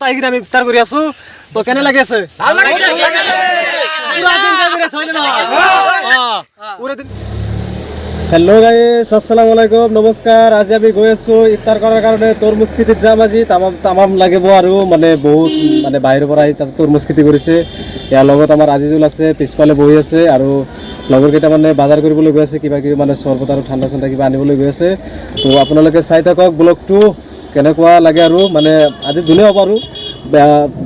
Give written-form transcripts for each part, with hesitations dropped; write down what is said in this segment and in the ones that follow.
তাইগিৰে আমি ইফতাৰ কৰি আছো তো কেনে লাগি আছে ভাল লাগিছে পুরা দিন করে ছয়লে না পুরা দিন हेलो गाइस अस्सलाम वालेकुम नमस्कार आज আমি গৈ আছো ইফতার করার কারণে তরমুজ খেতিত যাম আজি তামাম লাগিব আৰু মানে বহুত মানে বাইৰৰ পৰা আহি তাত তৰমুজ খেতি কৰিছে ইয়াৰ লগত আমাৰ আজিজুল আছে পিছফালে বহি আছে আৰু লগৰ কেইটা মানে বাজাৰ কৰিবলৈ গৈ আছে কিবা কিবি মানে চৰবত আৰু ঠাণ্ডা ঠাণ্ডা কিবা আনিবলৈ গৈ আছে তো আপোনালোকে চাই থাকক ব্লগটো কেনেকুৱা লাগে আৰু মানে আজি ধুনীয়া হ'ব আৰু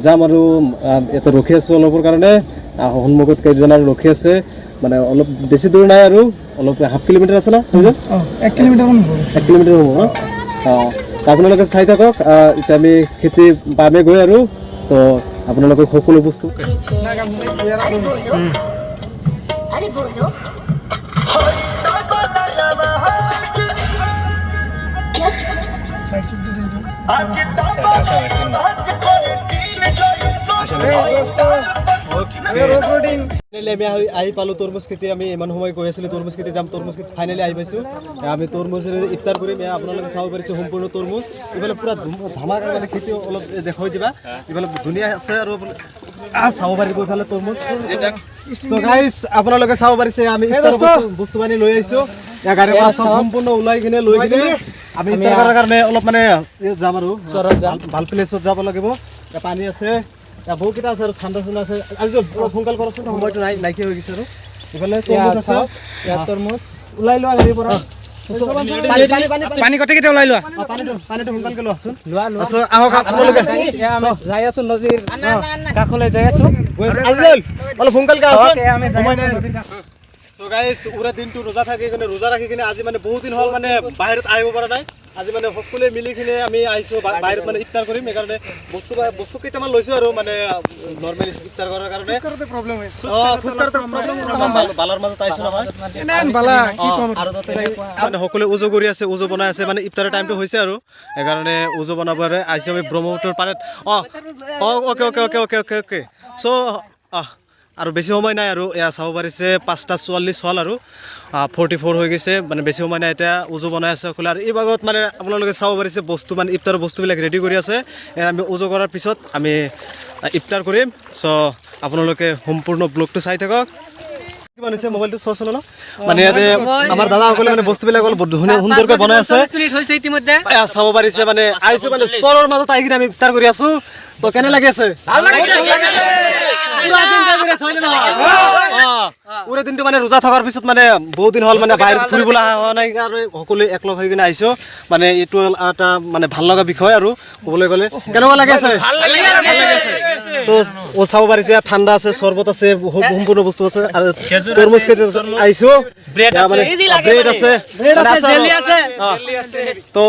যাম আৰু এটা ৰখি আছো অলপৰ কাৰণে সন্মুখত কেইজন আৰু ৰখি আছে মানে অলপ বেছি দূৰ নাই আৰু অলপ হাফ কিলোমিটাৰ আছে না 1 কিলোমিটাৰ মান হ'ব 1 কিলোমিটাৰ হ'ব আপোনালোকে চাই থাকক এতিয়া আমি খেতি পামে গৈ আৰু তো আপোনালোকে সকলো বস্তু আরে বলো আহি পালো তরমুজ খেতি আমি ইমান সময় কৈ আছিলো তরমুজ খেতি যাম তরমুজ খেতি ফাইনালি আহি পাইছো আমি তৰমুজেৰে ইফতাৰ কৰিম আপোনালোকে চাব পাৰিছে সম্পূৰ্ণ তৰমুজ ইফালে পুৰা ধামাকা মানে খেতি অলপ দেখাই দিবা ইফালে ধুনীয়া আছে আৰু চাব পাৰিব ইফালে তৰমুজ সো গাইস আপোনালোকে চাব পাৰিছে আমি ইফতাৰ বস্তু বানি লৈ আহিছো या গাড়ীৰ পৰা সব সম্পূৰ্ণ উলাই কিনে লৈ কিনে আমি ইফতাৰ কৰাৰ কাৰণে অলপ মানে যাম আৰু ভাল প্লেছত যাব লাগিব পানী আছে বহুত কিটা আছে আৰু ঠাণ্ডা ঠাণ্ডা আছে আজি ফোনকল কৰছোন সময়টো নাইকি হৈ গৈছে আৰু ইফালে তৰমুজ আছে ইয়া তৰমুজ উলাই লোৱা গাড়ীৰ পৰা পানী কতে কেতে উলাই লোৱা পানীটো ফোনকল কে লোৱাছোন লোৱা আহক আপোনালোকে আমি যাই আছো নদীৰ কাষলৈ যাই আছো আজিল অলপ ফোনকল কে আছো সময় নাই সো গাইস পুরা দিনটো রোজা থাকি কিনে রোজা রাখি কিনে আজি মানে বহুত দিন হল মানে বাহিৰত আহিব পৰা নাই আজি মানে সকলোৱে মিলি কিনে আমি আইছো বাহিৰত মানে ইফতাৰ কৰিম এই কাৰণে বস্তু কেইটামান লৈছো আৰু মানে নৰমালি ইফতাৰ কৰাৰ কাৰণে খুচকাৰতে প্ৰবলেম হৈছে খুচকাৰতে প্ৰবলেম বালাৰ মাজত আইছো নহয় এনান বালা কি কম আৰু তাতে মানে সকলোৱে উজু কৰি আছে উজু বনাই আছে মানে ইফতাৰৰ টাইমটো হৈছে আৰু এই কাৰণে উজু বনাবৰে আইছো আমি ব্ৰহ্মপুত্ৰৰ পাৰত ওকে সো আৰু বেছি সময় নাই আৰু এয়া চাব পাৰিছে 5:44 হল আৰু 44 হৈ গৈছে মানে বেছি সময় নাই এতিয়া উজু বনাই আছে সকলো আৰু এই ভাগত মানে আপোনালোকে চাব পাৰিছে বস্তু মানে ইফতাৰৰ বস্তুবিলাক ৰেডি কৰি আছে আমি উজু কৰাৰ পিছত আমি ইফতাৰ কৰিম সো আপোনালোকে সম্পূৰ্ণ ব্লগটো চাই থাকক কিমান হৈছে মোবাইলটো চোৱা ন মানে ইয়াতে আমাৰ দাদা সকলে মানে বস্তুবিলাক অলপ ধুনীয়া সুন্দৰকৈ বনাই আছে 5 মিনিট হৈছে ইতিমধ্যে চাব পাৰিছে মানে আইছো মানে চৰৰ মাজত আহি কিনে আমি ইফতাৰ কৰি আছো তো কেনে লাগি আছে ভাল লাগিছে পুরা দিন করে ছয়লে না পুরা দিনটো মানে রোজা থাকার পিছত মানে বহুত দিন হল মানে বাহিৰত ফুৰিবলৈ আহা নাই আৰু সকলো একলগ হৈ কিনে আইছো মানে এটো এটা মানে ভাল লগা বিষয় আৰু ক'বলৈ গলে কেনেকুৱা লাগি আছে ভাল লাগি আছে তো ও চাব পাৰিছে ঠাণ্ডা আছে চৰবত আছে সম্পূৰ্ণ বস্তু আছে আৰু তৰমুজ খেতি আইছো ব্ৰেড আছে জেলি আছে তো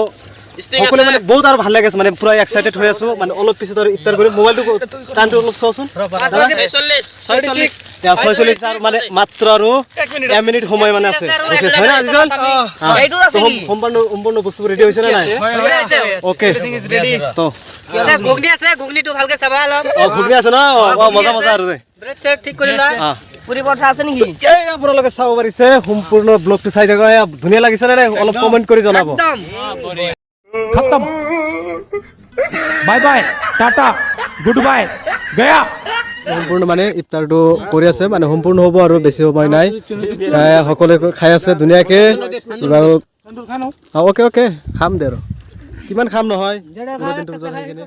সকলো মানে বহুত আৰু ভাল লাগে মানে পুৰা এক্সাইটেড হৈ আছো মানে অলপ পিছত আৰু ইফতাৰ কৰি মোবাইলটো টাইমটো অলপ চাওচোন 46 আৰু মানে মাত্ৰ আৰু 1 মিনিট সময় মানে আছে ওকে হয় না আজিজল এইটো আছে কি সম্পূৰ্ণ বস্তু ৰেডি হৈছে না নাই ওকে তো এটা ঘুগনি আছে ঘুগনিটো ভালকে চাবা অলপ ঘুগনি আছে না মজা আৰু ব্ৰেড সেট ঠিক কৰিলা পুৰি পঠা আছে নেকি এই আপোনালোকে চাব পাৰিছে সম্পূৰ্ণ ব্লগটো চাই থাকক ধুনীয়া লাগিছে নে অলপ কমেন্ট কৰি জনাব একদম खत्म bye bye tata good bye गया সম্পূৰ্ণ মানে ইফতাৰটো কৰি আছে মানে সম্পূৰ্ণ হ'ব আৰু বেছি সময় নাই সকলোৱে খাই আছে ধুনীয়াকে ওকে খাম দে আৰু কিমান খাম নহয় পুৰা দিনটো খাই কিনে